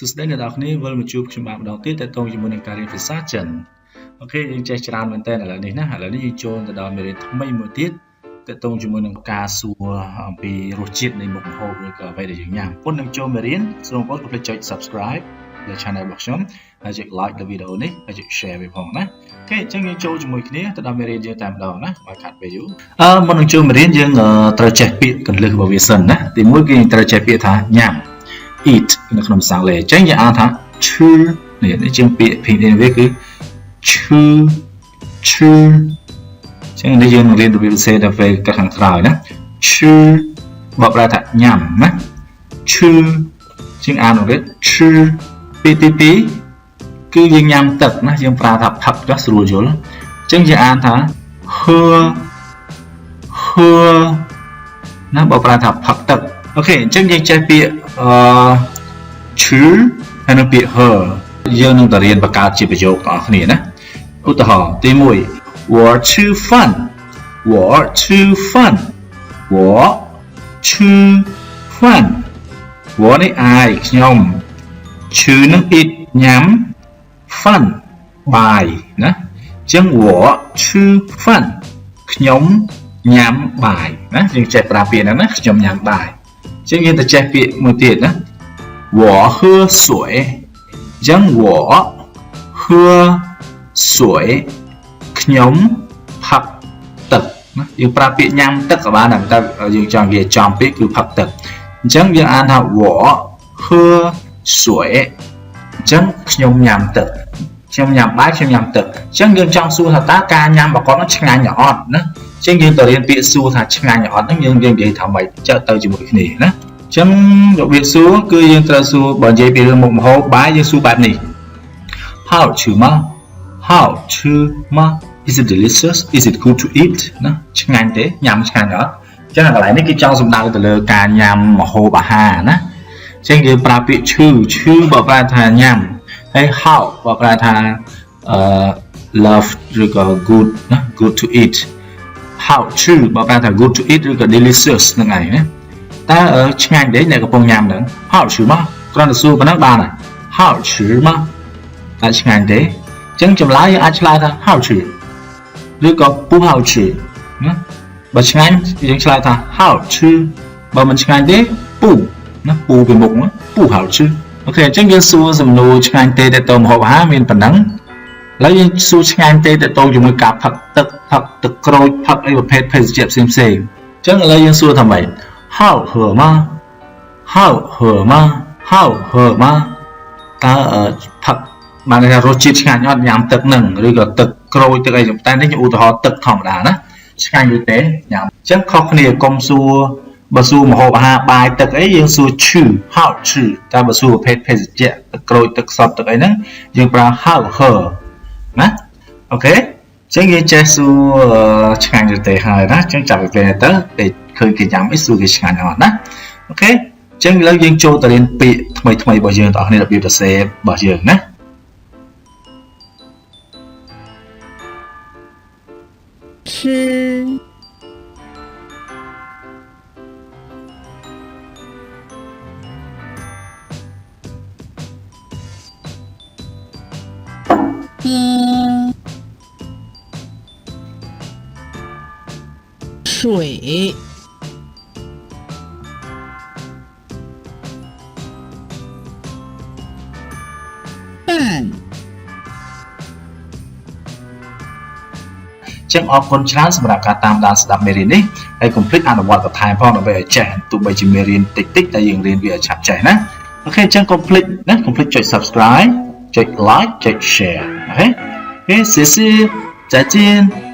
សួស្តីអ្នកនរគ្នាវិលមកជួបខ្ញុំបាទម្ដងទៀតតើតើជាមួយនឹងការរៀនភាសាចិនអូខេយើងចេះច្រើនមែនតើឥឡូវនេះណាឥឡូវនេះយើងចូលទៅដល់មេរៀនថ្មីមួយទៀតតើតើជាមួយនឹងការសួរអំពីរសជាតិនៃមុខម្ហូបឬក៏អ្វីដែលយើងញ៉ាំពុននឹងចូលមេរៀនសូមបងប្អូនកុំភ្លេចចុច Subscribe លើ Channel របស់ខ្ញុំហើយចុច Like ដល់វីដេអូនេះហើយចុច Share វាផងណាអូខេអញ្ចឹងយើងចូលជាមួយគ្នាទៅដល់មេរៀនយើងតែម្ដងណាបើខាត់ពេលយូរមុននឹងចូលមេរៀនយើងត្រូវចេះពាក្យកន្លឹះរបស់វាសិនណាទីមួយគឺយើងត្រូវចេះពាក្យថាញ៉ាំ eat នៅក្នុងភាសាអង់គ្លេសអញ្ចឹងយើងអានថា chew នេះជាពាក្យភាសាអង់គ្លេសគឺ chew អញ្ចឹងនេះយើងនឹងរៀនរបៀបផ្សេងទៅពេលខាងក្រោយណា chew បកប្រែថាញ៉ាំណា chew ជាងអានអង់គ្លេស chew ពាក្យទី2គឺយើងញ៉ាំទឹកណាយើងប្រើថាផឹកចុះស្រួលយល់អញ្ចឹងយើងអានថា 喝 ណាបកប្រែថាផឹកទឹកអូខេអញ្ចឹងយើងចេះពាក្យchew ហើយនឹងពាក្យ her យើងនឹងទៅរៀនបង្កើតជាប្រយោគទាំងអស់គ្នាណាឧទាហរណ៍ទី1我吃饭我吃饭我吃饭我នេះអាយខ្ញុំឈឺនឹង eat ញ៉ាំ fun បាយណាអញ្ចឹង我吃饭ខ្ញុំញ៉ាំបាយណាយើងចេះប្រើពាក្យហ្នឹងណាខ្ញុំញ៉ាំបាយអញ្ចឹងយើងទៅចេះពាក្យមួយទៀតណា我喝水អញ្ចឹង我喝水ខ្ញុំផឹកទឹកណាយើងប្រើពាក្យញ៉ាំទឹកក៏បានដែរតែយើងចង់និយាយចំពេកគឺផឹកទឹកអញ្ចឹងយើងអានថា我喝水អញ្ចឹងខ្ញុំញ៉ាំទឹកខ្ញុំញ៉ាំបាយខ្ញុំញ៉ាំទឹកអញ្ចឹងយើងចង់សួរថាតើការញ៉ាំរបស់គាត់នោះឆ្ងាញ់ឬអត់ណាអញ្ចឹងយើងទៅរៀនពាក្យសួរថាឆ្ងាញ់ឬអត់ហ្នឹងយើងនិយាយថាម៉េចចើទៅជាមួយគ្នាណាអញ្ចឹងរបៀបសួរគឺយើងត្រូវសួរបើនិយាយពីរឿងមុខម្ហូបបាយយើងសួរបែបនេះ How to ma How to ma Is it delicious Is it good to eat ណាឆ្ងាញ់ទេញ៉ាំឆ្ងាញ់អត់អញ្ចឹងកន្លែងនេះគឺចង់សំដៅទៅលើការញ៉ាំម្ហូបអាហារណាអញ្ចឹងយើងប្រើពាក្យឈឺបើប្រែថាញ៉ាំហើយ how បើប្រែថាlove ឬក៏ good ណា good to eat how to បើប្រែថា good to eat ឬក៏ delicious ហ្នឹងឯងណាតើឆ្ងាញ់ទេអ្នកកំពុងញ៉ាំហ្នឹង how to មកគ្រាន់តែសួរប៉ុណ្ណឹងបានហើយ how to មកតើឆ្ងាញ់ទេអញ្ចឹងចម្លើយយើងអាចឆ្លើយថា how to ឬក៏ 不好吃ណាបើឆ្ងាញ់យើងឆ្លើយថា how to បើមិនឆ្ងាញ់ទេ 不ណាពូពីមុខណា不好吃អូខេអញ្ចឹងយើងសួរសំណួរឆ្ងាញ់ទេទៅម្ហូបអាហារមានប៉ុណ្ណឹងឥឡូវយើងសួរឆ្ងាញ់ទេទៅជាមួយការផឹកទឹកក្រូចផឹកអីប្រភេទភេសជ្ជៈផ្សេងអញ្ចឹងឥឡូវយើងសួរថាម៉េច how 喝吗តើផឹកបានថារសជាតិឆ្ងាញ់អត់ញ៉ាំទឹកហ្នឹងឬក៏ទឹកក្រូចទឹកអីតែនេះឧទាហរណ៍ទឹកធម្មតាណាឆ្ងាញ់ឬទេញ៉ាំអញ្ចឹងខុសគ្នាកុំសួរបើសួរម្ហូបអាហារបាយទឹកអីយើងសួរ chew how chew តែបើសួរប្រភេទភេសជ្ជៈទឹកក្រូចទឹកសុទ្ធទឹកអីហ្នឹងយើងប្រើ how her ណាអូខេអញ្ចឹងយើងចេះសួរឆ្ងាញ់ឬទេហើយណាអញ្ចឹងចាប់ពីពេលទៅពេលឃើញគេញ៉ាំអីសួរគេឆ្ងាញ់អត់ណាអូខេអញ្ចឹងឥឡូវយើងចូលទៅរៀនពាក្យថ្មីរបស់យើងទាំងអស់គ្នារបៀបសរសេររបស់យើងណា吃喝水饭ចឹងអរគុណច្រើនសម្រាប់ការតាមដានស្ដាប់មេរៀននេះហើយកុំភ្លេចអនុវត្តបន្ថែមផងដើម្បីឲ្យចេះទោះបីជាមេរៀនតិចតែយើងរៀនវាឲ្យឆាប់ចេះណាអូខេអញ្ចឹងកុំភ្លេចណាកុំភ្លេចចុច Subscribe ចុច Like ចុច Share អូខេ谢谢再见